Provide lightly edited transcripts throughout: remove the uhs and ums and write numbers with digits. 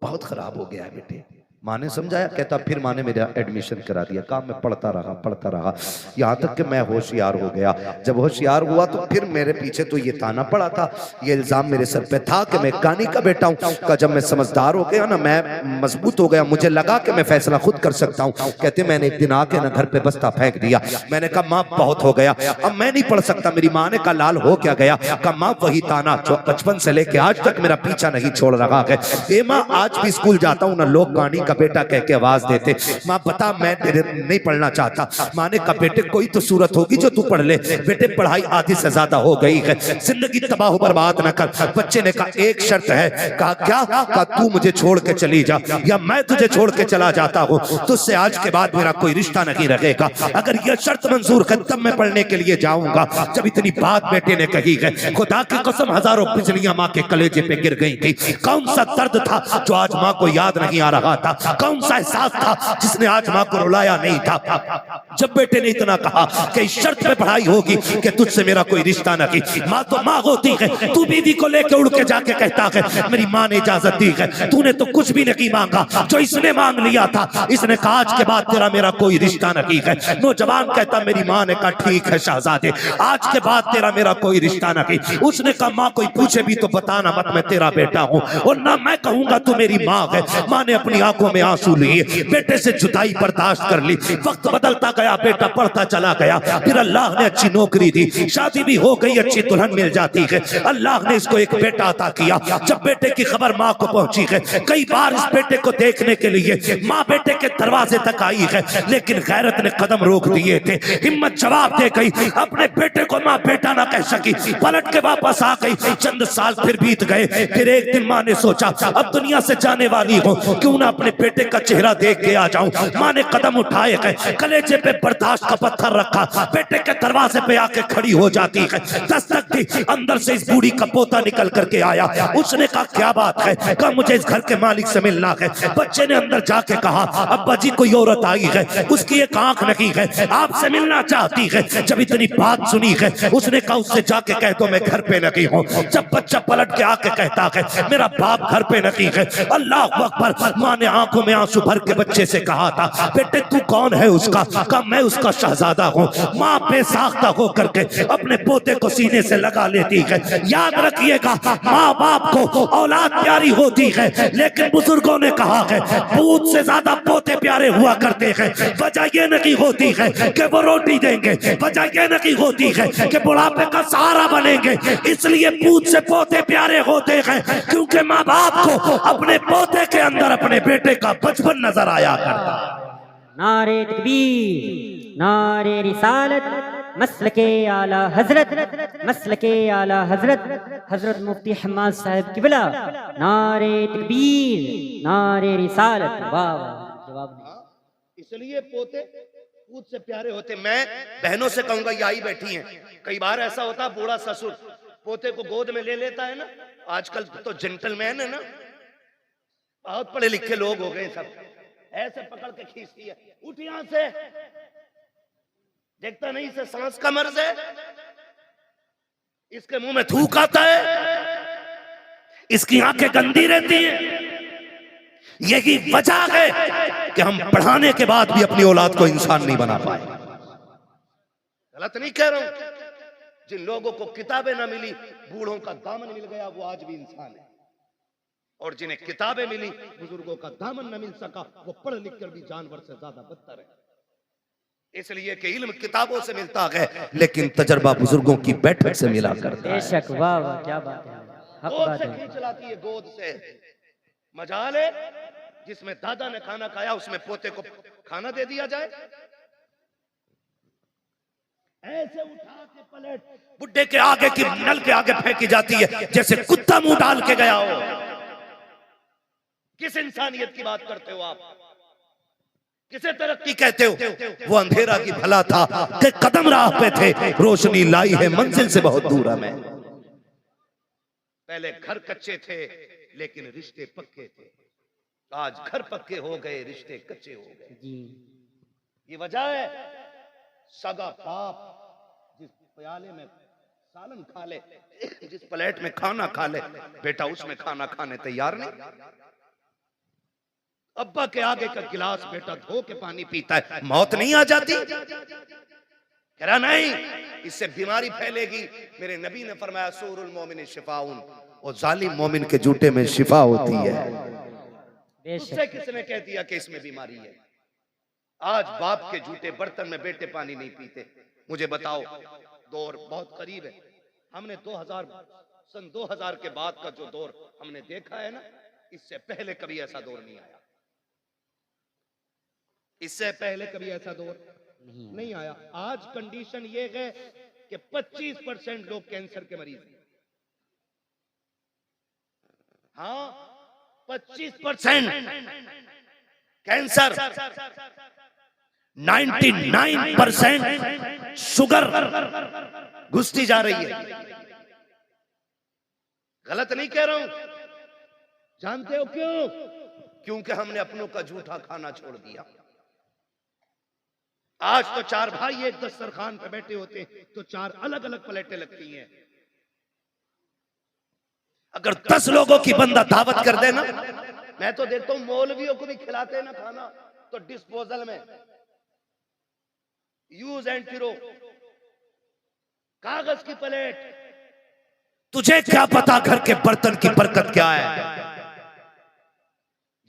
बहुत खराब हो गया है बेटे। माँ ने समझाया, कहता फिर माँ ने मेरा एडमिशन करा दिया। कहा मैं पढ़ता रहा यहाँ तक कि मैं होशियार हो गया। जब होशियार हुआ तो फिर मेरे पीछे तो ये ताना पड़ा था, ये इल्जाम मेरे सर पे था कि मैं कानी का बेटा हूँ। का जब मैं समझदार हो गया ना, मैं मजबूत हो गया, मुझे लगा कि मैं फैसला खुद कर सकता हूँ। कहते मैंने एक दिन आके ना घर पे बस्ता फेंक दिया। मैंने कहा माँ बहुत हो गया, अब मैं नहीं पढ़ सकता। मेरी माँ ने कहा लाल हो क्या गया? कहा माँ वही ताना जो बचपन से लेके आज तक मेरा पीछा नहीं छोड़ रहा है। ए माँ आज भी स्कूल जाता हूँ ना, लोग कानी का बेटा कह के आवाज देते। माँ बता मैं तेरे नहीं पढ़ना चाहता। माँ ने कहा बेटे कोई तो सूरत होगी जो तू पढ़ ले। बेटे पढ़ाई आधी से ज्यादा हो गई है, जिंदगी तबाह बर्बाद न कर। बच्चे ने कहा एक शर्त है। कहा क्या? कहा तू मुझे छोड़ के चली जा या मैं तुझे छोड़ के चला जाता हूँ, तुझसे आज के बाद मेरा कोई रिश्ता नहीं रहेगा। अगर यह शर्त मंजूर है तब मैं पढ़ने के लिए जाऊंगा। जब इतनी बात बेटे ने कही है, खुदा की कसम हजारों बिजलियां माँ के कलेजे पे गिर गई थी। कौन सा दर्द था जो आज माँ को याद नहीं आ रहा था? कौन सा एहसास था जिसने आज माँ को रुलाया नहीं था? जब बेटे ने इतना कहा कि इस शर्त पे पढ़ाई होगी कि तुझसे मेरा कोई रिश्ता नहीं। माँ तो माँ होती है, तू बीवी को लेके उड़ के जाके कहता है मेरी माँ ने इजाजत दी है। तूने तो कुछ भी नहीं मांगा, जो इसने मांग लिया था। इसने कहा आज के बाद तेरा मेरा कोई रिश्ता नहीं है। नौजवान कहता मेरी माँ ने कहा ठीक है शहजादे, आज के बाद तेरा मेरा कोई रिश्ता नहीं। उसने कहा माँ कोई पूछे भी तो बताना मत, मैं तेरा बेटा हूँ और ना मैं कहूंगा तू मेरी माँ है। माँ ने अपनी आंखों में आंसू लिए, बेटे से जुदाई बर्दाश्त कर ली। वक्त बदलता गया, बेटा पढ़ता चला गया। फिर अल्लाह ने अच्छी नौकरी दी, शादी भी हो गई, अच्छी दुल्हन मिल जाती है। अल्लाह ने इसको एक बेटा अता किया। जब बेटे की खबर माँ को पहुंची है, कई बार इस बेटे को देखने के लिए माँ बेटे के दरवाजे तक आई है, लेकिन गैरत ने कदम रोक दिए थे। हिम्मत जवाब दे गई, अपने बेटे को माँ बेटा ना कह सकी, पलट के वापस आ गई। चंद साल फिर बीत गए। फिर एक दिन माँ ने सोचा अब दुनिया से जाने वाली हो, क्यों ना अपने बेटे का चेहरा देख के आ जाऊं। माँ ने कदम उठाए गए, कलेजे पे बर्दाश्त का पत्थर रखा, बेटे के दरवाजे पे आके खड़ी हो जाती है। दस्तक दी, अंदर से इस बूढ़ी का पोता निकल करके आया। उसने कहा क्या बात है? कहा मुझे इस घर के मालिक से मिलना है। बच्चे ने अंदर जाके कहा अब्बा जी कोई औरत आई है, उसकी एक आंख नहीं है, आपसे मिलना चाहती है। जब इतनी बात सुनी है, उसने कहा उससे जाके कह दो मैं घर पे नहीं हूँ। जब बच्चा पलट के आके कहता है मेरा बाप घर पे नहीं है, अल्लाह अकबर। माँ ने आंखों में आंसू भर के बच्चे से कहा था बेटे तू कौन है उसका? कहा मैं उसका शहजादा हूँ। माँ बेसाख्ता होकर के अपने पोते को सीने से लगा लेती है। याद रखिएगा माँ बाप को औलाद प्यारी होती है, लेकिन बुजुर्गों ने कहा है पूत से ज्यादा पोते प्यारे हुआ करते हैं। वजह ये नहीं होती है कि वो रोटी देंगे, वजह ये नहीं होती है कि बुढ़ापे का सहारा बनेंगे। इसलिए पूत से पोते प्यारे होते हैं क्योंकि माँ बाप को अपने पोते के अंदर अपने बेटे का बचपन नजर आया करता। नारे तकबीर, नारे रिसालत, मसलके आला हजरत, मसलके आला हजरत हजरत मुफ्ती हम्माद साहब किबला। नारे तकबीर, नारे रिसालत। वाह वाह, जवाब नहीं। इसलिए पोते पूत से प्यारे होते। मैं बहनों से कहूंगा ये आई बैठी हैं, कई बार ऐसा होता बूढ़ा ससुर पोते को गोद में ले लेता है ना। आजकल तो जेंटलमैन है ना, बहुत पढ़े लिखे लोग हो गए, सब ऐसे पकड़ के खींचती है, उठ यहां से, देखता नहीं इसे सांस का मर्ज है, इसके मुंह में थूक आता है, इसकी आंखें गंदी रहती हैं। यही वजह है कि हम पढ़ाने के बाद भी अपनी औलाद को इंसान नहीं बना पाए। गलत नहीं कह रहा हूं। जिन लोगों को किताबें ना मिली, बूढ़ों का दामन मिल गया, वो आज भी इंसान है। और जिन्हें किताबें मिली, बुजुर्गों का दामन न मिल सका, वो पढ़ लिख कर भी जानवर से ज्यादा बदतर है। इसलिए कि इल्म किताबों से मिलता है, लेकिन तजर्बा बुजुर्गों की बैठक से मिला करता है। बेशक, वाह वाह, क्या बात है, हक गोद बात से है। खींच लाती है, गोद से। मजाल है जिसमें दादा ने खाना खाया उसमें पोते को खाना दे दिया जाए। ऐसे उठा के पलट बुड्ढे के आगे की नल के आगे फेंकी जाती है जैसे कुत्ता मुंह डाल के गया हो। किस इंसानियत की बात करते हो आप? किसे तरक्की कहते हो? वो अंधेरा की भला था कि कदम राह पे थे, रोशनी लाई है मंजिल से बहुत दूर हमें। पहले घर कच्चे थे लेकिन रिश्ते पक्के थे, आज घर पक्के हो गए, रिश्ते कच्चे हो गए। जी, ये वजह है सगा बाप जिस प्याले में सालन खा ले, जिस प्लेट में खाना खा ले, बेटा उसमें खाना खाने तैयार नहीं। अब्बा के आगे का गिलास बेटा धो के पानी पीता है, मौत नहीं आ जाती? कह रहा नहीं, इससे बीमारी फैलेगी। मेरे नबी ने फरमाया सूरुल मोमिन शिफाउन, और जालिम मोमिन के जूते में शिफा होती है। उससे किसने कह दिया कि इसमें बीमारी है? आज बाप के जूते बर्तन में बेटे पानी नहीं पीते। मुझे बताओ, दौर बहुत करीब है। हमने सन 2000 के बाद का जो दौर हमने देखा है ना, इससे पहले कभी ऐसा दौर नहीं आया। इससे पहले कभी ऐसा दौर नहीं आया। आज कंडीशन ये है कि 25% लोग कैंसर के मरीज हैं। हाँ, 25% कैंसर, 99% शुगर घुसती जा रही है। गलत नहीं कह रहा हूं। जानते हो क्यों? क्योंकि हमने अपनों का झूठा खाना छोड़ दिया। आज तो 4 भाई एक दस्तरखान पे बैठे होते हैं तो 4 अलग अलग प्लेटें लगती हैं। अगर 10 लोगों की बंदा दावत कर देना, मैं तो देखता हूं मौलवियों को भी खिलाते हैं ना खाना, तो डिस्पोजल में यूज एंड थ्रो, कागज की प्लेट। तुझे क्या पता घर के बर्तन की बरकत क्या है?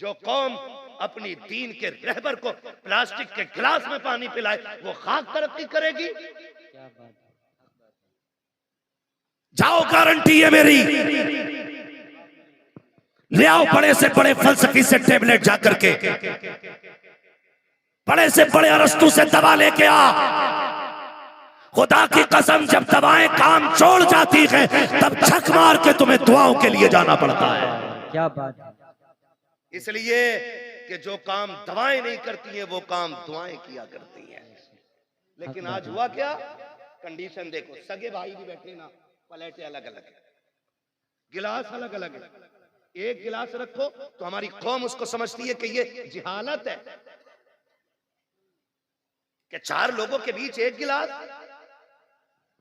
जो कौम अपनी दीन के रहबर को प्लास्टिक के गिलास में पानी पिलाए, वो खाक तरक्की करेगी? जाओ, गारंटी है मेरी। ले आओ बड़े से बड़े फलसफी से टेबलेट जाकर के, बड़े से बड़े अरस्तु से दवा लेके आ। खुदा की कसम, जब दवाएं काम छोड़ जाती है तब छक मार के तुम्हें दुआओं के लिए जाना पड़ता है। क्या बात है। इसलिए कि जो काम दवाएं नहीं करती हैं वो काम दुआएं किया करती हैं। लेकिन आज हुआ क्या? कंडीशन देखो, सगे भाई भी बैठे ना, प्लेटें अलग अलग है, गिलास अलग अलग है। एक गिलास रखो तो हमारी कौम उसको समझती है कि ये जिहालत है कि 4 लोगों के बीच एक गिलास।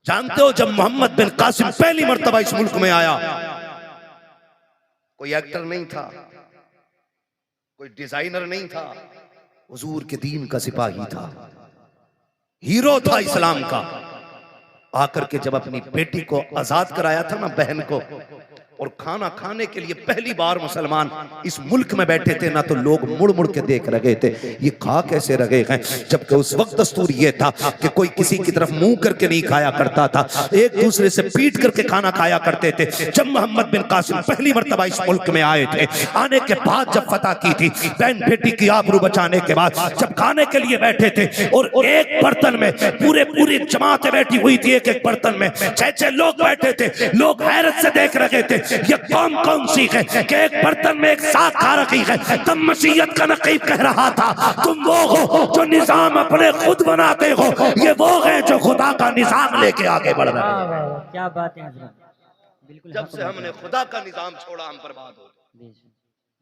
जानते हो, जब मोहम्मद बिन कासिम पहली मर्तबा इस मुल्क में आया, कोई एक्टर नहीं था, कोई डिजाइनर नहीं था, हुजूर के दीन का सिपाही था, हीरो था इस्लाम का। आकर के जब अपनी बेटी को आजाद कराया था ना, बहन को, और खाना खाने के लिए पहली बार मुसलमान इस मुल्क में बैठे थे ना, तो लोग मुड़ मुड़ के देख रहे थे, ये खा कैसे रहे हैं। जबकि उस वक्त दस्तूर ये था कि कोई किसी की तरफ मुंह करके नहीं खाया करता था, एक दूसरे से पीट करके खाना खाया करते थे। जब मोहम्मद बिन कासिम पहली मर्तबा इस मुल्क में आए थे, आने के बाद जब फतह की थी, बहन बेटी की आबरू बचाने के बाद जब खाने के लिए बैठे थे, और एक बर्तन में पूरी जमातें बैठी हुई थी, एक एक बर्तन में 6-6 लोग बैठे थे। लोग हैरत से देख रहे थे, ये कौम कौन सी है कि एक बर्तन में एक साथ खा रखी है। तब मसीहत का नकीब कह रहा था, तुम वो हो जो निजाम अपने खुद बनाते हो, ये वो है जो खुदा का निजाम लेके आगे बढ़ रहे हैं। क्या बात है हज़रत, बिल्कुल। जब से हमने खुदा का निजाम छोड़ा, हम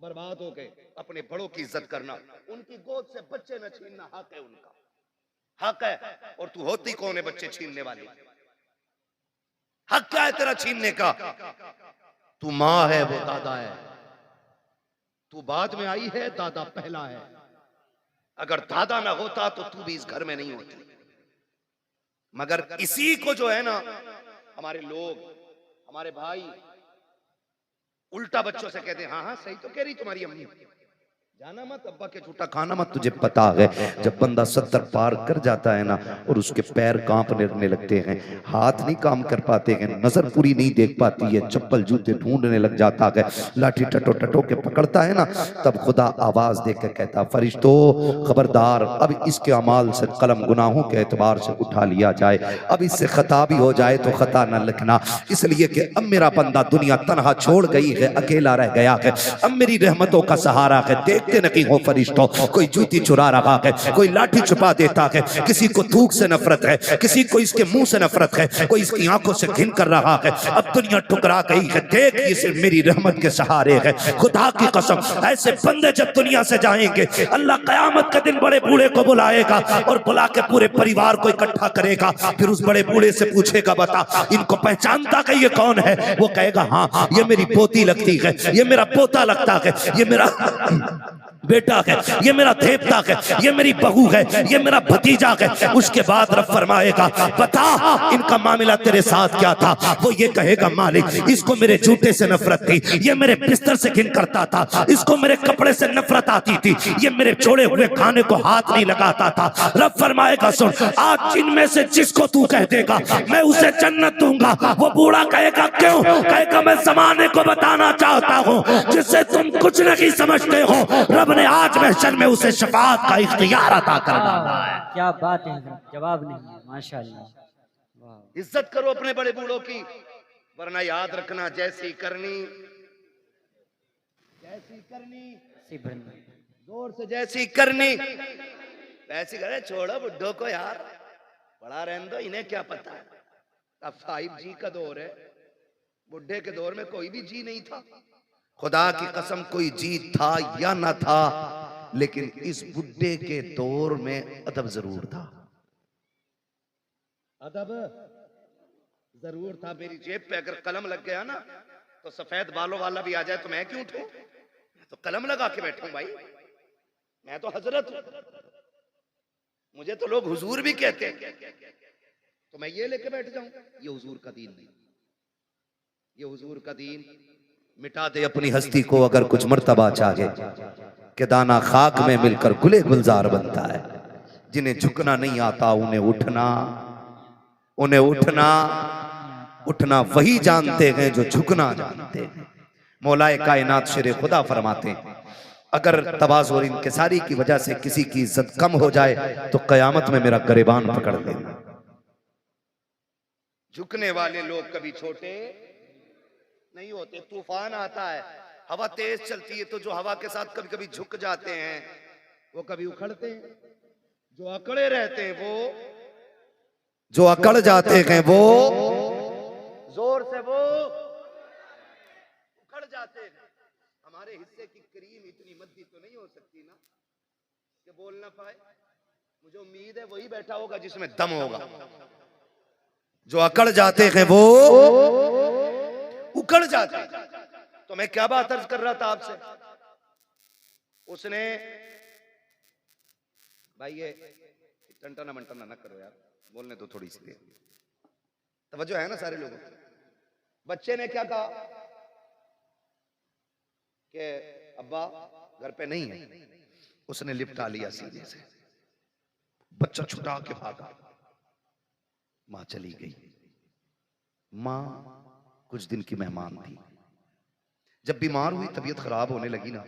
बर्बाद हो गए। अपने बड़ों की इज्जत करना, उनकी गोद से बच्चे न छीनना हक है, उनका हक है। और तू होती कौन है बच्चे छीनने वाली? हक क्या है तेरा छीनने का? तू माँ है, वो दादा है। तू बाद में आई है, दादा पहला है। अगर दादा ना होता तो तू भी इस घर में नहीं होती। मगर इसी को जो है ना, हमारे लोग, हमारे भाई उल्टा बच्चों से कहते हैं, हाँ हाँ सही तो कह रही तुम्हारी अम्मी, जाना मत, अब्बा के झूठा खाना मत। तुझे पता है जब बंदा 70 पार कर जाता है ना, और उसके पैर कांपने लगते हैं, हाथ नहीं काम कर पाते हैं, नजर पूरी नहीं देख पाती है, चप्पल जूते ढूंढने लग जाता है, लाठी टटो के पकड़ता है ना, तब खुदा आवाज देकर कहता, फरिश्तों खबरदार, अब इसके अमाल से कलम गुनाहों के एतबार से उठा लिया जाए, अब इससे खता भी हो जाए तो खता न लिखना, इसलिए कि अब मेरा बंदा दुनिया तनहा छोड़ गई है, अकेला रह गया है, अब मेरी रहमतों का सहारा है। देखते नहीं हो फरिश्तों, कोई जूती चुरा रहा है, कोई लाठी छुपा देता है, किसी को थूक से नफरत है, किसी को इसके मुंह से नफरत है, कोई इसकी आंखों से घिन कर रहा है। अब दुनिया ठुकरा गई है, देख ये सिर्फ मेरी रहमत के सहारे है। खुदा की कसम, ऐसे बंदे जब दुनिया से जाएंगे, अल्लाह कयामत के दिन बड़े बूढ़े को बुलाएगा और बुला के पूरे परिवार को इकट्ठा करेगा। फिर उस बड़े बूढ़े से पूछेगा, बता इनको पहचानता है, ये कौन है? वो कहेगा, हाँ ये मेरी पोती लगती है, ये मेरा पोता लगता है, ये मेरा बेटा है, ये मेरा देवता है, ये मेरी बहू है, ये मेरा भतीजा है। उसके बाद रब फरमाएगा बता इनका मामला तेरे साथ क्या था। वो ये कहेगा मालिक इसको मेरे जूते से नफरत थी, ये मेरे बिस्तर से घिन करता था, इसको मेरे कपड़े से नफरत आती थी, ये मेरे जोड़े हुए खाने को हाथ नहीं लगाता था। रब फरमाएगा सुन आज इनमें से जिसको तू कह देगा मैं उसे जन्नत दूंगा। वो बूढ़ा कहेगा क्यों? कहेगा मैं जमाने को बताना चाहता हूँ जिससे तुम कुछ नहीं समझते हो। रब ने आज महशर में उसे शफाअत का इख्तियार अता कर डाला है। क्या बात है हजरत, जवाब नहीं है। माशाअल्लाह, वाह। इज्जत करो अपने बड़े बूढ़ों की, वरना याद रखना जैसी करनी जोर से जैसी करनी वैसी करे। छोड़ो बुड्ढों को यार, बड़ा रहने दो, इन्हें क्या पता है। अब 5G का दौर है, बुढ़े के दौर में कोई भी जी नहीं था। खुदा की कसम कोई जी था या ना था, लेकिन इस बुढ़े के दौर में अदब जरूर था। अदब जरूर था। मेरी जेब पे अगर कलम लग गया ना तो सफेद बालों वाला भी आ जाए तो मैं क्यों उठूं? तो कलम लगा के बैठूं भाई, मैं तो हजरत हूं। मुझे तो लोग हुजूर भी कहते हैं, तो मैं ये लेके बैठ जाऊं? ये हुजूर का दीन नहीं। ये हुजूर का दीन मिटा दे अपनी हस्ती को अगर कुछ मर्तबा चाहे कि दाना खाक में मिलकर गुले गुलजार बनता है। जिन्हें झुकना नहीं आता उन्हें उठना उठना वही जानते हैं जो झुकना जानते हैं। मौलाए कायनात शेर खुदा फरमाते हैं अगर तवाज़ु और इंकिसारी की वजह से किसी की इज्जत कम हो जाए तो कयामत में मेरा गरिबान पकड़ लेना। झुकने वाले लोग कभी छोटे नहीं होते। तूफान आता है, हवा तेज चलती है, तो जो हवा के साथ कभी कभी झुक जाते हैं वो कभी उखड़ते हैं। जो अकड़े रहते हैं वो, जो अकड़ जाते हैं वो जोर से वो उखड़ जाते हैं। हमारे हिस्से की क्रीम इतनी मद्दी तो नहीं हो सकती ना कि बोल ना पाए। मुझे उम्मीद है वही बैठा होगा जिसमें दम होगा। जो अकड़ जाते हैं वो उकड़ जाते हैं। तो मैं क्या बात अर्ज कर रहा था आपसे, उसने भाई ये टंटना मंटना ना करो यार, बोलने तो थोड़ी सी तवज्जो है ना सारे लोगों। बच्चे ने क्या कहा कि अब्बा घर पे नहीं है। उसने लिपटा लिया सीने से, बच्चा छुटा के भागा। मां चली गई। मां कुछ दिन की मेहमान थी। जब बीमार हुई, तबीयत खराब होने लगी ना,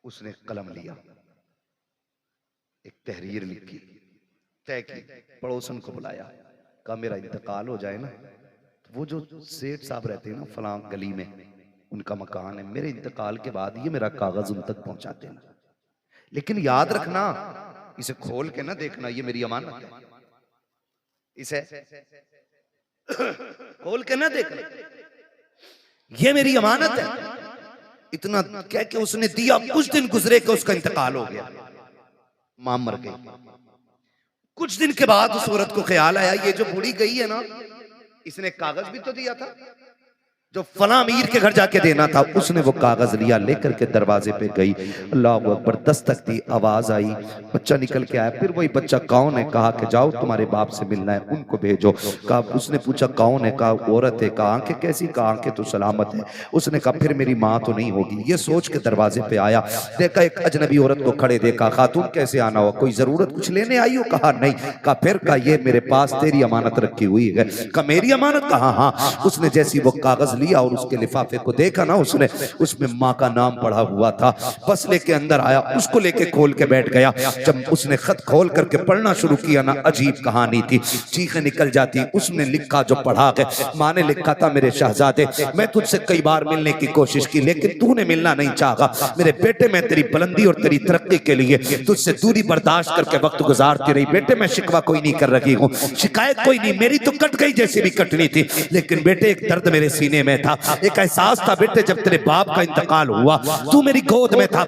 उसने कलम लिया, एक तहरीर लिखी, तय की, पड़ोसन को बुलाया, कहा मेरा इंतकाल हो जाए ना तो वो जो सेठ साहब रहते हैं ना फलां गली में, उनका मकान है, मेरे इंतकाल के बाद ये मेरा कागज उन तक पहुंचा देना। लेकिन याद रखना इसे खोल के ना देखना, ये मेरी अमानत है। इसे खोल के ना देखना, ये मेरी अमानत है। इतना कह के उसने दिया। कुछ दिन गुजरे कि उसका इंतकाल हो गया, मां मर गई। कुछ दिन के बाद उस औरत को ख्याल आया ये जो बूढ़ी गई है ना, इसने कागज भी तो दिया था जो फला अमीर के घर जाके देना था। उसने वो कागज लिया, लेकर के दरवाजे पे गई। अल्लाह अकबर, दस्तक दी, आवाज आई, बच्चा निकल के आया। फिर वही बच्चा कौन है? कहा कि जाओ तुम्हारे बाप से मिलना है, उनको भेजो। कहा, उसने पूछा कौन है? कहा औरत है। कहा आंखें कैसी? कहा आंखें तो सलामत है। उसने कहा फिर मेरी माँ तो नहीं होगी। ये सोच के दरवाजे पे आया, देखा एक अजनबी औरत को खड़े देखा। खातून कैसे आना हो? कोई जरूरत कुछ लेने आई हो? कहा नहीं। कहा फिर? कहा ये मेरे पास तेरी अमानत रखी हुई है। कहा मेरी अमानत? कहा हाँ। उसने जैसी वो कागज लिया और उसके लिफाफे को देखा ना, उसने उसमें माँ का नाम पढ़ा हुआ था। बस लेके अंदर आया, उसको लेके खोल के बैठ गया। जब उसने खत खोल करके पढ़ना शुरू किया ना, अजीब कहानी थी, चीखें निकल जाती। उसने लिखा जो पढ़ा है, माँ ने लिखा था मेरे शहजादे, मैं तुझसे कई बार मिलने की कोशिश की लेकिन तूने मिलना नहीं चाहा। मेरे बेटे, मैं तेरी बुलंदी और तेरी तरक्की के लिए तुझसे दूरी बर्दाश्त करके वक्त गुजारती रही। बेटे मैं शिकवा कोई नहीं कर रही हूँ, शिकायत कोई नहीं, मेरी तो कट गई जैसी भी कटनी थी। लेकिन बेटे एक दर्द मेरे सीने में था, एक एहसास था बेटे जब तेरे बाप का इंतकाल हुआ तू मेरी गोद में था।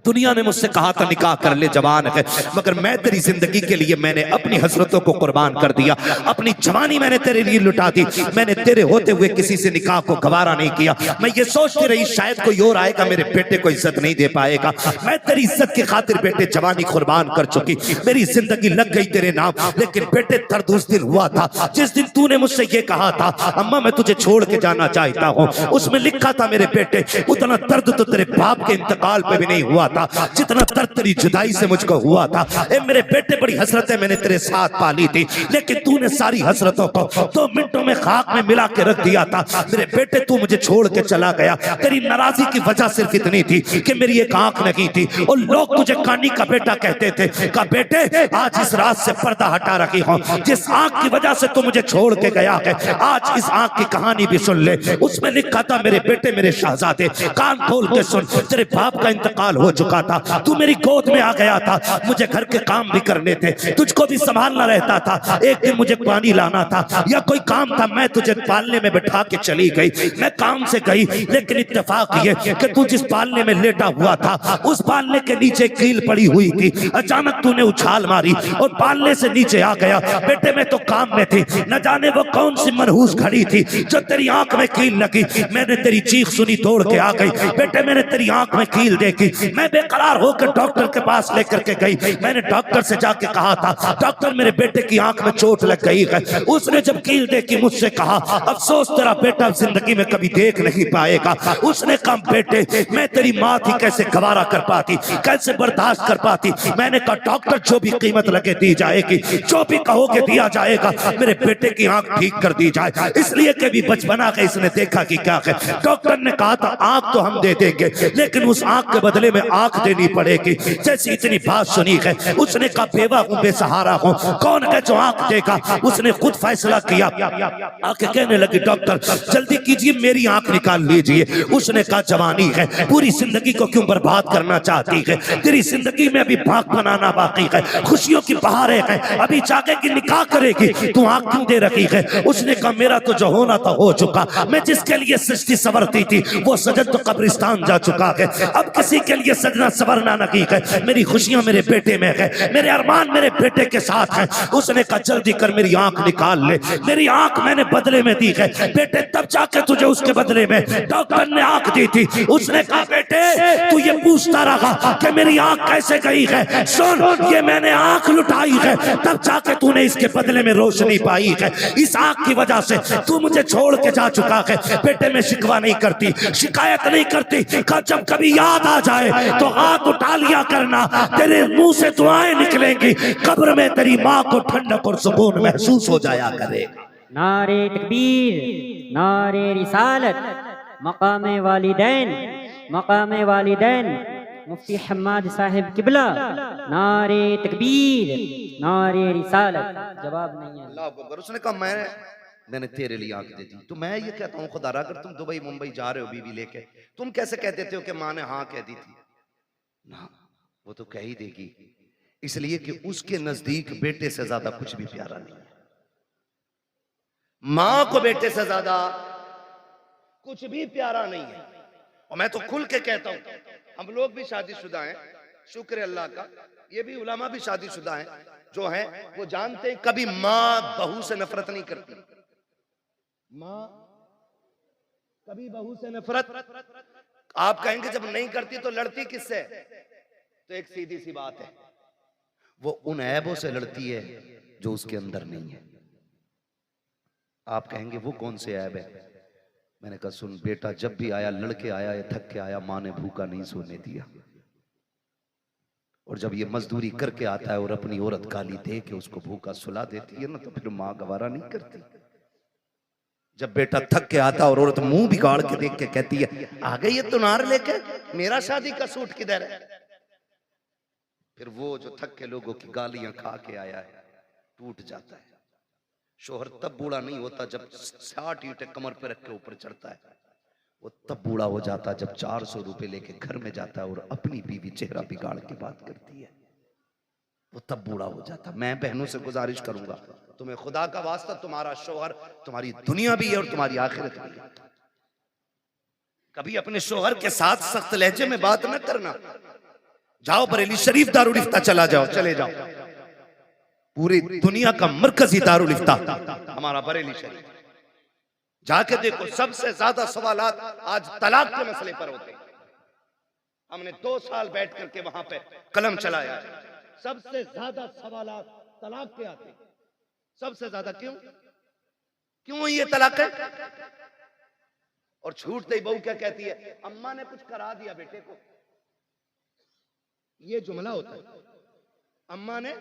दुनिया ने मुझसे कहा था निकाह कर ले, जवान है, मगर मैं तेरी जिंदगी के लिए मैंने अपनी हसरतों को कुर्बान कर दिया, अपनी जवानी मैंने तेरे लिए लुटा दी, मैंने तेरे होते हुए किसी से निकाह को गवारा नहीं किया। मैं ये सोचती रही शायद कोई और आएगा मेरे बेटे को इज्जत नहीं दे पाएगा, मैं तेरी इज्जत की खातिर बेटे जवानी कुर्बान कर चुकी, मेरी जिंदगी लग गई तेरे नाम। लेकिन बेटे दर्द उस दिन हुआ था जिस दिन तूने मुझसे ये कहा था अम्मा मैं तुझे छोड़ के जाना चाहता हूँ। उसमें लिखा था मेरे बेटे उतना दर्द तो तेरे बाप के इंतकाल पे भी नहीं हुआ था जितना दर्द तेरी जुदाई से मुझको हुआ था। ए मेरे बेटे बड़ी हसरतें मैंने तेरे साथ पाली थी, लेकिन तूने सारी हसरतों को 2 मिनटों में खाक में मिला के रख दिया था। मेरे बेटे तू मुझे छोड़ के चला गया, तेरी नाराजगी की वजह सिर्फ इतनी थी कि मेरी एक आंख नहीं थी और लोग तुझे कानी का बेटा कहते थे। कहा बेटे आज इस रात से पर्दा हटा रखी हूं, जिस आंख की वजह से तू मुझे छोड़ के गया है आज इस आंख की कहानी भी सुन ले। उसमें लिखा था मेरे बेटे मेरे शहजादे कान खोल के सुन, तेरे बाप का इंतकाल हो चुका था, तू मेरी गोद में आ गया था, मुझे घर के काम भी करने थे, तुझको भी संभालना रहता था, एक दिन मुझे पानी लाना था या कोई काम था, मैं तुझे पालने में बैठा के चली गई। मैं काम से गई लेकिन इत्तेफाक ये कि तू जिस पालने में लेटा हुआ था उस पालने के नीचे कील पड़ी हुई थी, अचानक तूने उछाल मारी और पालने से नीचे आ गया। बेटे मैं तो काम में थी, न जाने वो कौन सी मनहूस घड़ी थी जो तेरी आंख में कील लगी, मैंने तेरी चीख सुनी दौड़ के आ गई। बेटे मैंने तेरी आंख में कील देखी, मैं बेकरार होकर डॉक्टर के पास लेकर के गई, मैंने डॉक्टर से जाके कहा था डॉक्टर मेरे बेटे की आंख में चोट लग गई है। उसने जब कील देखी मुझसे कहा अफसोस तेरा बेटा जिंदगी में कभी देख नहीं पाएगा। उसने कहा बेटे मैं तेरी माँ थी, कैसे गवारा कर पाती, कैसे बर्दाश्त कर पाती। मैंने कहा डॉक्टर जो भी कीमत लगे दी जाएगी, जो भी कहोगे दिया जाएगा, मेरे बेटे की आंख ठीक कर दी जाए, इसलिए कि भी बचपना का इसने देखा कि क्या है। डॉक्टर ने कहा था आंख तो हम दे देंगे लेकिन उस आंख के बदले में आंख देनी पड़ेगी। जैसी इतनी बात सुनी है उसने कहा बेवा हूं बेसहारा हूं, कौन है जो आंख देगा। उसने खुद फैसला किया, आके कहने लगी डॉक्टर जल्दी कीजिए मेरी आंख निकाल लीजिए। उसने कहा जवानी है, पूरी जिंदगी को क्यों बर्बाद करना चाहती है, तेरी जिंदगी में अभी भाग बनाना बाकी है, खुशियों की बहारें हैं, अभी चाहे कि निकाह करेगी, तू आंख क्यों दे रखी है। उसने कहा मेरा तो जो होना था हो चुका, मैं जिसके लिए सृष्टि संवरती थी वो सजन तो कब्रिस्तान जा चुका है, अब किसी के लिए सजना संवरना नहीं है, मेरी खुशियां मेरे बेटे में है, मेरे अरमान मेरे बेटे के साथ है। उसने कहा जल्दी कर मेरी आंख निकाल ले, मेरी आंख मैंने बदले में दी है बेटे, तब जाके तुझे उसके बदले में डॉक्टर ने आंख दी थी। उसने कहा बेटे तू ये पूछता रहा कि मेरी आंख कैसे गई है, सुन ये मैंने आंख लुटाई है तब जाके तूने इसके बदले में रोशनी पाई है, इस आंख की वजह से तू मुझे छोड़ के जा चुका है। बेटे मैं शिकवा नहीं करती, शिकायत नहीं करती, जब कभी याद आ जाए तो हाथ उठा लिया करना, तेरे मुंह से दुआएं निकलेंगी, कब्र में तेरी माँ को ठंडक और सुकून महसूस हो जाया करेगा। नारे तकबीर, नारे रिसालत, मकामे वालिदैन, मकामे वालिदैन, मुफ्ती हम्माद साहिब किबला, नारे तकबीर, नारे रिसालत। जवाब नहीं है। अल्लाह अकबर। उसने कहा मैंने तेरे लिए आंख दे दी। तो मैं ये कहता हूँ खुदा अगर तुम दुबई मुंबई जा रहे हो बीवी लेके, तुम कैसे कह देते हो कि माँ ने हाँ कह दी थी ना, वो तो कह ही देगी, इसलिए कि उसके नजदीक बेटे से ज्यादा कुछ भी प्यारा नहीं है। माँ को बेटे से ज्यादा कुछ भी प्यारा नहीं है। और मैं तो खुल के कहता हूं हम लोग भी शादीशुदा हैं, शुक्र अल्लाह का, ये भी उलमा भी शादीशुदा हैं, जो हैं वो जानते हैं कभी माँ बहू से नफरत नहीं करती। माँ कभी बहू से नफरत आप कहेंगे जब नहीं करती तो लड़ती किससे, तो एक सीधी सी बात है, वो उन ऐबों से लड़ती है जो उसके अंदर नहीं है। आप कहेंगे वो कौन से ऐब है। मैंने कहा सुन बेटा, जब भी आया लड़के आया या थक के आया, माँ ने भूखा नहीं सोने दिया, और जब ये मजदूरी करके आता है और अपनी औरत गाली दे के उसको भूखा सुला देती है ना, तो फिर माँ गवारा नहीं करती। जब बेटा थक के आता और औरत मुंह बिगाड़ के देख के कहती है आ गई ये तुनार लेके, मेरा शादी का सूट किधर है, फिर वो जो थक के लोगों की गालियां खा के आया है टूट जाता है। शोहर तब बूढ़ा नहीं होता जब 60 ईंटें कमर पे रख के ऊपर चढ़ता है, वो तब बूढ़ा हो जाता जब 400 रुपए लेके घर में जाता है और अपनी बीवी चेहरा बिगाड़ के बात करती है, वो तब बूढ़ा हो जाता। मैं बहनों से गुजारिश करूंगा, तुम्हें खुदा का वास्ता, तुम्हारा शोहर तुम्हारी दुनिया भी है और तुम्हारी आखिरत भी है। कभी अपने शोहर के साथ सख्त लहजे में बात न करना, जाओ बरेली शरीफ दारुल इफ्ता चला जाओ, चले जाओ, पूरी दुनिया का मरकजी दारुल इफ्ता हमारा बरेली शरीफ। जाके देखो सबसे ज्यादा सवालात आज तलाक के मसले पर होते हैं। हमने 2 साल बैठ करके वहां पे कलम चलाया, सबसे ज्यादा सवालात तलाक के आते हैं। सबसे ज्यादा क्यों ये तलाक है? और छूटते ही बहू क्या कहती है, अम्मा ने कुछ करा दिया बेटे को। ये जुमला होता है, अम्मा ने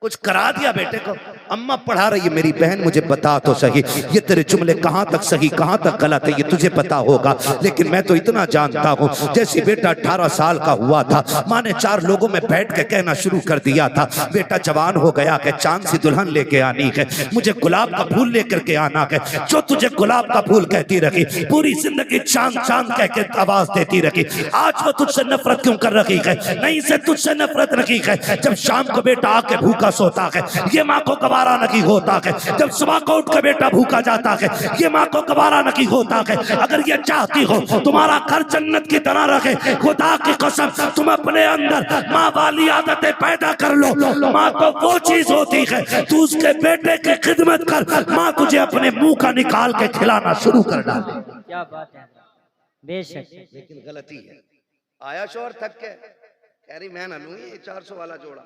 कुछ करा दिया बेटे को। अम्मा पढ़ा रही है, मेरी बहन मुझे बता तो सही ये तेरे जुमले कहां तक सही कहां तक गलत है, ये तुझे पता होगा। लेकिन मैं तो इतना जानता हूं, जैसे बेटा 18 साल का हुआ था, माँ ने 4 लोगों में बैठ के कहना शुरू कर दिया था, बेटा जवान हो गया है, चांद सी दुल्हन लेके आनी है, मुझे गुलाब का फूल लेकर के आना है। जो तुझे गुलाब का फूल कहती रही, पूरी जिंदगी चांद चांद कह के आवाज देती रही, आज वो तुझसे नफरत क्यों कर रही है? नहीं से तुझसे नफरत रखी है। जब शाम को बेटा आके भूखा सोता है, ये माँ को गवारा नहीं होता है। जब सुबह को उठ के बेटा भूखा जाता है, ये माँ को गवारा नहीं होता है। अगर ये चाहती हो तुम्हारा घर जन्नत की तरह रखे, खुदा की कसम तुम अपने अंदर माँ वाली आदतें पैदा कर लो। माँ तो वो चीज होती है, तू उसके बेटे की खिदमत कर, माँ तुझे अपने मुंह का निकाल के खिलाना शुरू कर डाले। क्या बात है, बेशक। लेकिन गलती है, आया शोर थक के कह रही मैं ना लूं ये 400 वाला जोड़ा,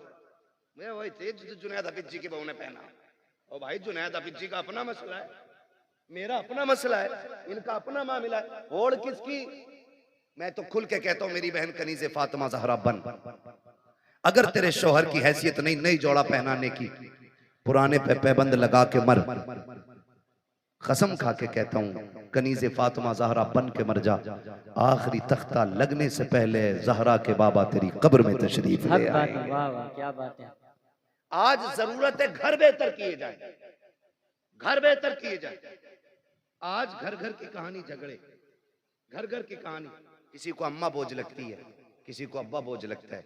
मैं वही थे जो जुनैद हफीज जी की बहू ने पहना। और भाई जुनैद हफीज जी का अपना मसला है, मेरा अपना मसला है, इनका अपना मामला है, और किसकी? मैं तो खुल के कहता हूं मेरी बहन कनीज़े फातिमा ज़हरा बन, अगर तेरे शौहर की हैसियत नहीं नई जोड़ा पहनाने की, पुराने पे पैबंद लगा के मर। कसम खा के कहता हूं कनीज़े फातिमा ज़हरा बन के मर जा, आखिरी तख्ता लगने से पहले ज़हरा के बाबा तेरी कब्र में तशरीफ ले आए। वाह वाह, क्या बात है। आज जरूरत है घर बेहतर किए जाए, घर बेहतर किए जाए। आज घर घर की कहानी झगड़े, घर घर की कहानी, किसी को अम्मा बोझ लगती है, किसी को अब्बा बोझ लगता है,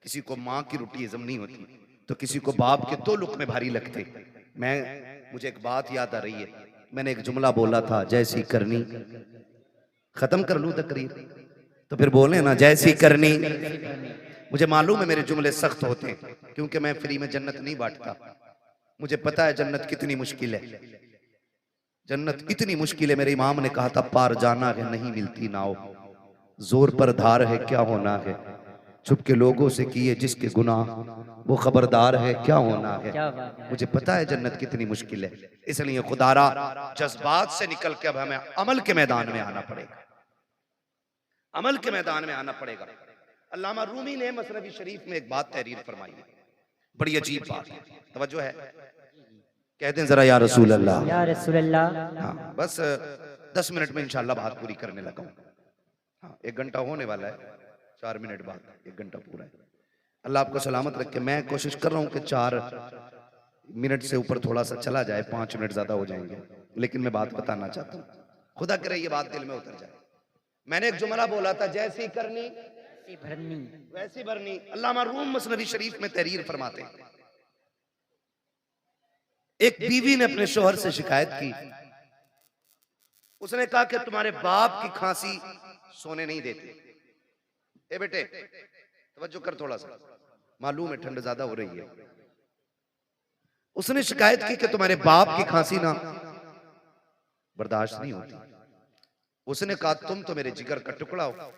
किसी को माँ की रोटी हजम नहीं होती, तो किसी को बाप के 2 लुक़मे भारी लगते। मुझे एक बात याद आ रही है, मैंने एक जुमला बोला था, जैसी करनी, खत्म कर लूं तकरीर तो फिर बोले ना जैसी करनी। मुझे मालूम है मेरे जुमले सख्त होते हैं, क्योंकि मैं फ्री में जन्नत नहीं बांटता। मुझे पता है जन्नत कितनी मुश्किल है, जन्नत इतनी मुश्किल है। मेरे इमाम ने कहा था पार जाना है नहीं मिलती नाव, जोर पर धार है क्या होना है, छुप के लोगों से किए जिसके गुनाह वो खबरदार है क्या होना है। मुझे पता है जन्नत कितनी मुश्किल है, इसलिए खुदारा जज्बात से निकल के अब हमें अमल के मैदान में आना पड़ेगा, अमल के मैदान में आना पड़ेगा। अल्लामा रूमी ने मसनवी शरीफ में एक बात तहरीर फरमाई है, बड़ी अजीब बात है, तवज्जो है, कहते हैं जरा या रसूल अल्लाह, या रसूल अल्लाह। हाँ बस 10 मिनट में इंशाल्लाह बात पूरी करने लगा हूँ। हाँ 1 घंटा होने वाला है, 4 मिनट बाद 1 घंटा पूरा है। अल्लाह आपको सलामत रखे। मैं कोशिश कर रहा हूँ कि 4 मिनट से ऊपर थोड़ा सा चला जाए, 5 मिनट ज्यादा हो जाएंगे, लेकिन मैं बात बताना चाहता हूँ, खुदा करे ये बात दिल में उतर जाए। मैंने एक जुमला बोला था, जैसी करनी भरनी वैसी भरनी। अल्लामा रूम मसनवी शरीफ में तहरीर फरमाते हैं, एक बीवी ने अपने शोहर से शिकायत की, उसने कहा कि तुम्हारे बाप की खांसी सोने नहीं देती। ए बेटे तवज्जो कर थोड़ा सा, मालूम है ठंड ज्यादा हो रही है। उसने शिकायत की कि तुम्हारे बाप की खांसी ना बर्दाश्त नहीं होती। उसने कहा तुम तो मेरे जिगर का टुकड़ा हो,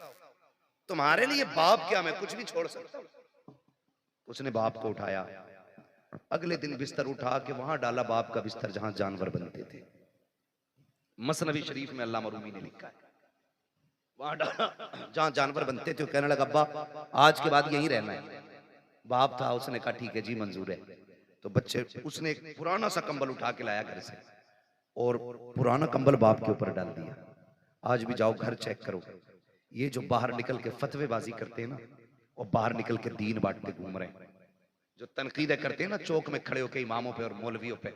तुम्हारे लिए बाप क्या, मैं कुछ भी छोड़ सकता हूं। उसने बाप को उठाया, अगले दिन बिस्तर उठा के वहां डाला, बाप का बिस्तर जहां जानवर बनते थे। मसनवी शरीफ में अल्लामा रूमी ने लिखा है, वहां डाला जहां जानवर बनते थे। कहने लगा अब्बा आज के बाद यहीं रहना है। बाप था, उसने कहा ठीक है जी मंजूर है। तो बच्चे, उसने एक पुराना सा कंबल उठा के लाया घर से और पुराना कंबल बाप के ऊपर डाल दिया। आज भी जाओ घर चेक करो, ये जो बाहर निकल के फतवेबाजी करते हैं ना, और बाहर निकल के दीन बांटते घूम रहे हैं, जो तनकीदें करते हैं ना चौक में खड़े होकर इमामों पे और मौलवियों पे,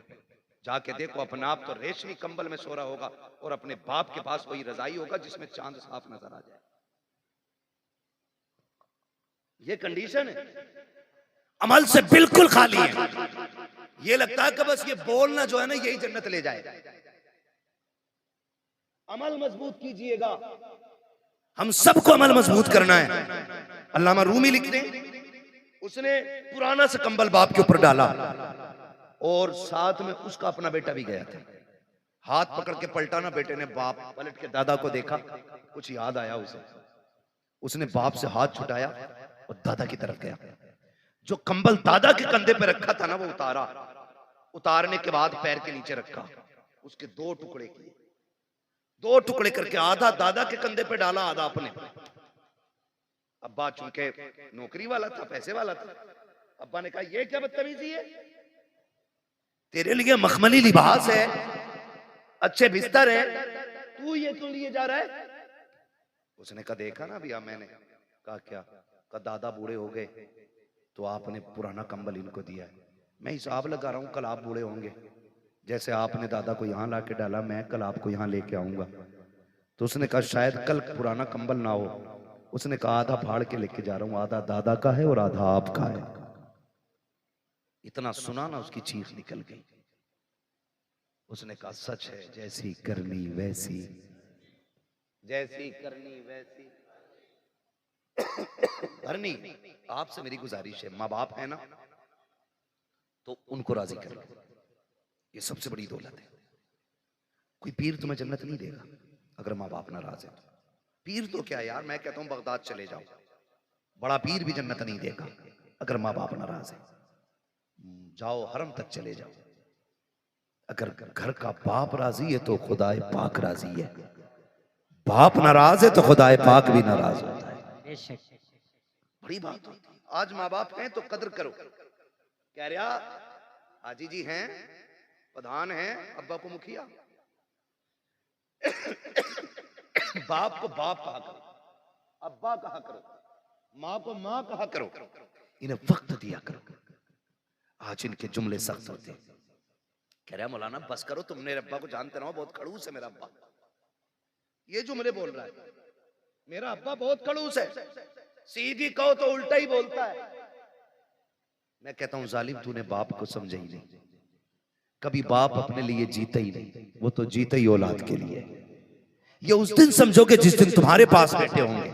जाके देखो अपना आप तो रेशमी कंबल में सो रहा होगा और अपने बाप के पास वही रजाई होगा जिसमें चांद साफ नजर आ जाए। ये कंडीशन है, अमल से बिल्कुल खाली है। ये लगता है कि बस ये बोलना जो है ना यही जन्नत ले जाए। अमल मजबूत कीजिएगा, हम सबको अमल मजबूत करना है। अल्लामा रूमी लिखते हैं, उसने पुराना सा कंबल बाप के ऊपर डाला और साथ में उसका अपना बेटा भी गया था। हाथ पकड़ के पलटा ना, बेटे ने बाप पलट के दादा को देखा, कुछ याद आया उसे, उसने बाप से हाथ छुटाया और दादा की तरफ गया। जो कंबल दादा के कंधे पे रखा था ना, वो उतारा, उतारने के बाद पैर के नीचे रखा, उसके दो टुकड़े किए, दो टुकड़े करके आधा दादा के कंधे पे डाला, आधा अपने। अब्बा चूंकि नौकरी वाला था, पैसे वाला था, अब्बा ने कहा ये क्या बदतमीजी है, तेरे लिए मखमली लिबास है, अच्छे बिस्तर है, तू ये क्यों लिए जा रहा है? उसने कहा देखा ना भैया मैंने। कहा क्या? कहा दादा बूढ़े हो गए तो आपने पुराना कंबल इनको दिया है, मैं हिसाब लगा रहा हूं कल आप बूढ़े होंगे, जैसे आपने दादा को यहां लाके डाला, मैं कल आपको यहां लेके आऊंगा। तो उसने कहा शायद कल पुराना कंबल ना हो। उसने कहा आधा फाड़ के लेके जा रहा हूं, आधा दादा का है और आधा आपका है। इतना सुना ना, उसकी चीख निकल गई। उसने कहा सच है, जैसी करनी वैसी, जैसी करनी वैसी भरनी। आपसे मेरी गुजारिश है, माँ बाप है ना तो उनको राजी कर लो, ये सबसे बड़ी दौलत है। कोई पीर तुम्हें जन्नत नहीं देगा अगर माँ बाप नाराज है। पीर तो क्या यार, मैं कहता हूं बगदाद चले जाओ, बड़ा पीर भी जन्नत नहीं देगा अगर माँ बाप नाराज है। जाओ हरम तक चले जाओ, अगर घर का बाप राजी है तो खुदाए पाक राजी है, बाप नाराज है तो खुदाए पाक भी नाराज होता है। बड़ी बात होती है। आज माँ बाप हैं तो कदर करो। कह रहा हाजी जी हैं, प्रधान हैं, अब्बा को मुखिया, बाप को बाप कहा करो, अब्बा कहा करो, माँ को माँ कहा करो, इन्हें वक्त दिया करो। आज इनके जुमले सख्त होते हैं। कह रहा मौलाना बस करो, तुम मेरे अब्बा को जानते ना हो, बहुत खड़ूस है मेरा अब्बा। ये जुमले बोल रहा है, मेरा अब्बा बहुत खड़ूस है, सीधी कहो तो उल्टा ही बोलता है। मैं कहता हूं जालिम तूने बाप को समझा ही नहीं, कभी बाप अपने लिए जीता ही नहीं, वो तो जीता ही औलाद के लिए। ये उस दिन समझोगे जिस दिन तुम्हारे पास बैठे होंगे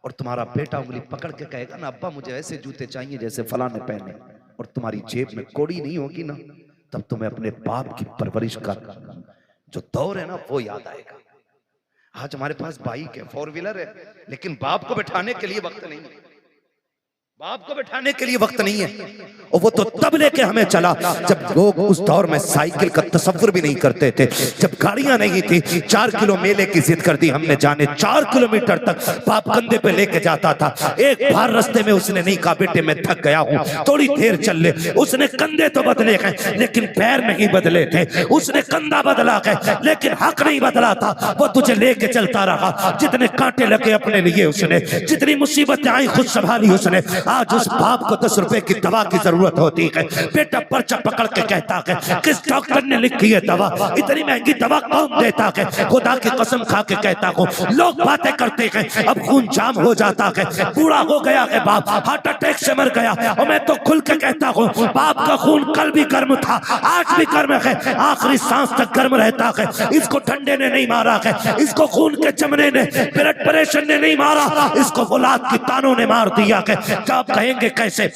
और तुम्हारा बेटा उंगली पकड़ के कहेगा ना अब्बा मुझे ऐसे जूते चाहिए जैसे फलां ने पहने, और तुम्हारी जेब में कौड़ी नहीं होगी ना, तब तुम्हें अपने बाप की परवरिश का जो दौर है ना वो याद आएगा। आज हमारे पास बाइक है, 4 व्हीलर है, लेकिन बाप को बैठाने के लिए वक्त नहीं है, बाप को बैठाने के लिए वक्त नहीं है। और वो तो तब लेके हमें चला जब लोग उस दौर में साइकिल का तसव्वुर भी नहीं करते थे, जब गाड़ियां नहीं थी। 4 किलो मेले की जिद कर दी हमने, जाने 4 किलोमीटर तक बाप कंधे पे लेके जाता था। एक बार रास्ते में उसने नहीं कहा बेटे मैं थक गया हूं, थोड़ी देर चल ले। उसने कंधे तो बदले गए लेकिन पैर नहीं बदले थे, उसने कंधा बदला गए लेकिन हक नहीं बदला था। वो तुझे लेके चलता रहा, जितने कांटे लगे अपने लिए उसने, जितनी मुसीबतें आई खुद संभाली उसने। आज उस बाप को 10 रुपए की दवा की जरूरत होती है, बेटा पर्चा पकड़ के कहता है किस डॉक्टर ने लिखी है दवा, इतनी महंगी दवा कौन देता है। खुदा की कसम खा के कहता हूँ लोग बातें करते हैं, अब खून जाम हो जाता है, बूढ़ा हो गया है बाप, हार्ट अटैक से मर गया। और मैं तो खुल के कहता हूँ बाप का खून कल भी गर्म था, आज भी गर्म है, आखिरी सांस तक गर्म रहता है। इसको ठंडे ने नहीं मारा है, इसको खून के जमने ने, ब्लड प्रेशर ने नहीं मारा, इसको औलाद की तानों ने मार दिया है। आप कहेंगे कैसे?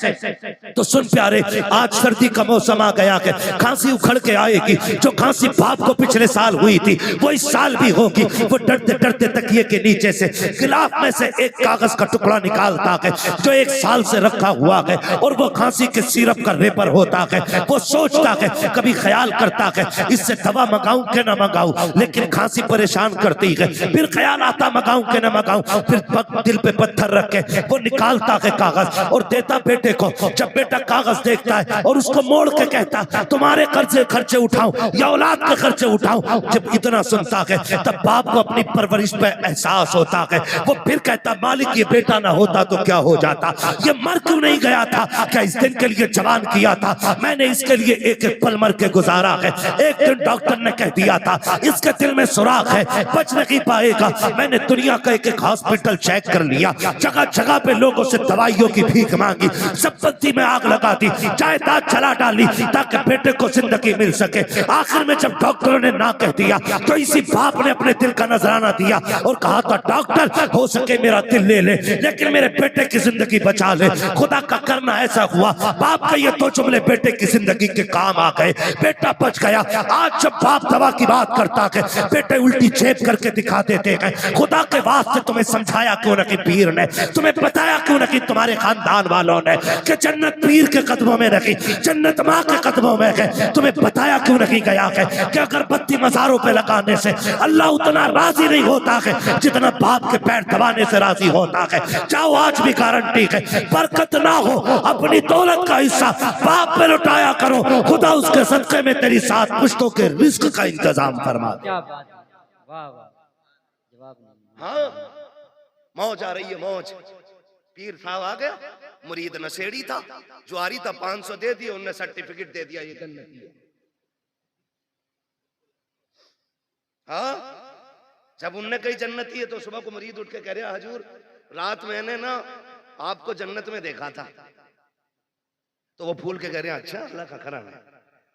तो सुन प्यारे, आज सर्दी का मौसम आ गया है, खांसी उखड़ के आएगी। जो खांसी बाप को पिछले साल हुई थी वो इस साल भी होगी। वो डरते डरते तकिए के नीचे से गिलाफ में से एक कागज का टुकड़ा निकालता है जो 1 साल से रखा हुआ है, और वो खांसी के सिरप का रेपर होता है। वो सोचता है, कभी ख्याल करता है इससे दवा मंगाऊं के ना मंगाऊं, लेकिन खांसी परेशान करती है। फिर ख्याल आता मंगाऊं के ना मंगाऊं, फिर दिल पे पत्थर रख के वो निकालता है कागज और देता बेटे को। जब बेटा कागज देखता है और उसको मोड़ के कहता तुम्हारे खर्चे उठाऊं या औलाद के खर्चे उठाऊं, जब इतना सुनता है तब बाप को अपनी परवरिश पे एहसास होता है। वो फिर कहता मालिक ये बेटा ना होता तो क्या हो जाता, ये मर क्यों नहीं गया था, क्या इस दिन के लिए जवान किया था, मैंने इसके लिए एक एक पल मर के गुजारा है। एक दिन डॉक्टर ने कह दिया था इसके दिल में सुराख है, बच नहीं पाएगा। मैंने दुनिया का एक एक हॉस्पिटल चेक कर लिया, जगह जगह पे लोगों से दवाइयों की की भीख मांगी, संपत्ति में आग लगा दी, जायदाद जला डाली ताकि बेटे को जिंदगी मिल सके। आखिर में जब डॉक्टरों ने ना कह दिया तो इसी बाप ने अपने दिल का नजराना दिया और कहा था डॉक्टर हो सके मेरा दिल ले ले लेकिन मेरे बेटे की जिंदगी बचा ले। खुदा का करना ऐसा हुआ, बाप का ये दो जुमले बेटे की जिंदगी के काम आ गए, बेटा बच गया। आज जब बाप दवा की बात करता है बेटे उल्टी छेप करके दिखा देते हैं। खुदा के वास्ते तुम्हें समझाया क्यों ना कि पीर ने, तुम्हें बताया क्यों ना कि तुम्हारे खानदान वालों ने कि जन्नत पीर के कदमों में नहीं, जन्नत माँ के कदमों में है। तुम्हें बताया क्यों नहीं गया है कि अगरबत्ती मज़ारों पे लगाने से अल्लाह उतना राजी नहीं होता है जितना बाप के पैर दबाने से राजी होता है। जाओ आज भी गारंटी है, बरकत ना हो अपनी दौलत का हिस्सा बाप पे लुटाया करो, खुदा उसके सदके में तेरी 7 पुश्तों के रिस्क का इंतजाम फरमा। क्या बात है, वाह वाह, जवाब नहीं। हाँ मौज आ रही है, मौज। पीर साहब आ गया, मुरीद नशेड़ी था, जुआरी था, 500 दे दिए, उनने सर्टिफिकेट दे दिया ये जन्नती है। हाँ जब उनने कही जन्नती है तो सुबह को मुरीद उठ के कह रहे हजूर रात मैंने ना आपको जन्नत में देखा था। तो वो फूल के कह रहे अच्छा अल्लाह का करम है,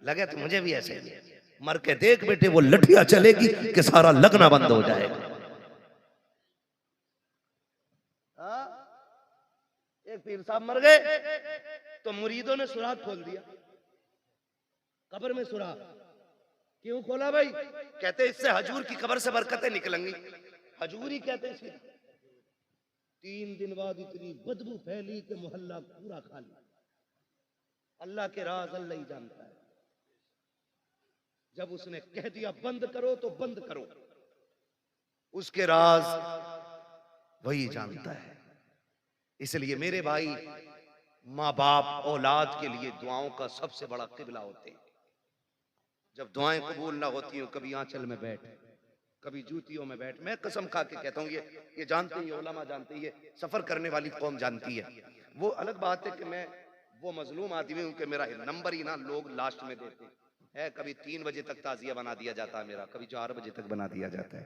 लगे तो मुझे भी ऐसे ही। मर के देख बेटे वो लठिया चलेगी कि सारा लगना बंद हो जाएगा। एक पीर साहब मर गए तो मुरीदों ने सुराख खोल दिया, कब्र में सुराख। क्यों खोला भाई? कहते इससे हजूर की कब्र से बरकतें निकलेंगी। हजूर ही कहते इसे। 3 दिन बाद इतनी बदबू फैली कि मोहल्ला पूरा खाली। अल्लाह के राज अल्लाह ही जानता है। जब उसने कह दिया बंद करो तो बंद करो, उसके राज वही जानता है। इसलिए मेरे भाई, माँ बाप औलाद के लिए दुआओं का सबसे बड़ा किबला होते हैं। जब दुआएं कबूल ना होती हो, कभी आंचल में बैठ, कभी जूतियों में बैठ। मैं कसम खा के कहता हूँ, ये जानते ही, उलमा जानते ही, ये सफर करने वाली कौम जानती है। वो अलग बात है कि मैं वो मजलूम आदमी हूँ कि मेरा नंबर ही ना लोग लास्ट में देते हैं। कभी 3 बजे तक ताजिया बना दिया जाता है मेरा, कभी 4 बजे तक बना दिया जाता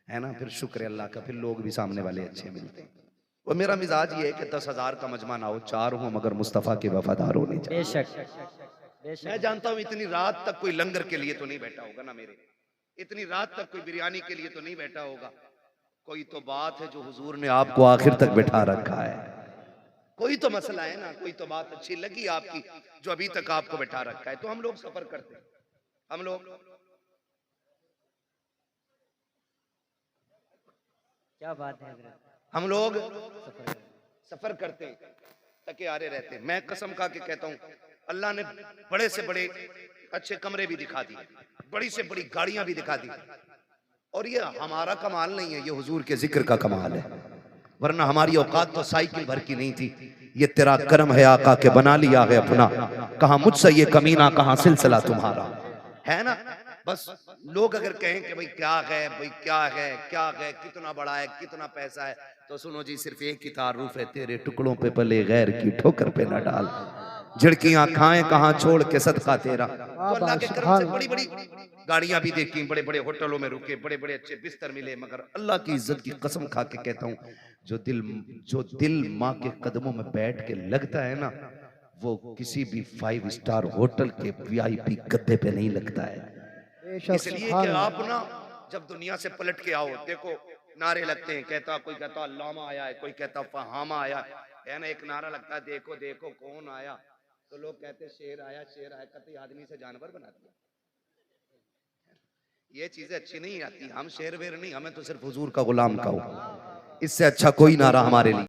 है ना। फिर शुक्र अल्लाह का, फिर लोग भी सामने वाले अच्छे मिलते हैं। और मेरा मिजाज ये है कि 10,000 का मजमा ना हो, 4 हो मगर मुस्तफ़ा के वफादार होने चाहिए। बेशक बेशक। मैं जानता हूँ इतनी रात तक कोई लंगर के लिए तो नहीं बैठा होगा ना मेरे, इतनी रात तक कोई बिरयानी के लिए तो नहीं बैठा होगा। कोई तो बात है जो हुजूर ने आपको आखिर तक बैठा रखा है। कोई तो मसला है ना, कोई तो बात अच्छी लगी आपकी जो अभी तक आपको बैठा रखा है। तो हम लोग सफर करते हैं, हम लोग क्या बात है हजरत, हम लोग सफर करते हैं, थके हारे रहते हैं। मैं कसम खा के कहता हूँ, अल्लाह ने बड़े से बड़े अच्छे कमरे भी दिखा दिए, बड़ी से बड़ी गाड़ियां भी दिखा दी। और ये हमारा कमाल नहीं है, ये हुजूर के जिक्र का कमाल है। वरना हमारी औकात तो साइकिल भर की नहीं थी। ये तेरा करम है आका के बना लिया है अपना, कहा मुझसे ये कमीना, कहा सिलसिला तुम्हारा, है ना। बस लोग अगर कहें कि भाई क्या है, भाई क्या है, क्या है, कितना बड़ा है, कितना पैसा है, तो सुनो जी, सिर्फ एक ही तारुफ है, तेरे टुकड़ों पे पले गैर की ठोकर पे न डाल, झिड़कियां खाएं कहां छोड़ के सदका तेरा। तो अल्लाह के करम से बड़ी बड़ी गाड़ियां भी देखी, बड़े बड़े होटलों में रुके, बड़े बड़े अच्छे बिस्तर मिले, मगर अल्लाह की इज्जत की कसम खा के कहता हूँ, जो दिल माँ के कदमों में बैठ के लगता है ना, वो किसी भी 5 स्टार होटल के VIP गद्दे पे नहीं लगता है। इसलिए कि आप ना जब दुनिया से पलट के आओ, देखो नारे लगते हैं, कोई कहता अल्लामा आया है, कोई कहता फहामा आया है ना। एक नारा लगता है देखो देखो कौन आया, तो लोग कहते शेर आया, शेर आया, कहते आदमी से जानवर बना दिया। ये चीजें अच्छी नहीं आती। हम शेर वेर नहीं, हमें तो सिर्फ हुजूर का गुलाम कहो, इससे अच्छा कोई नारा हमारे लिए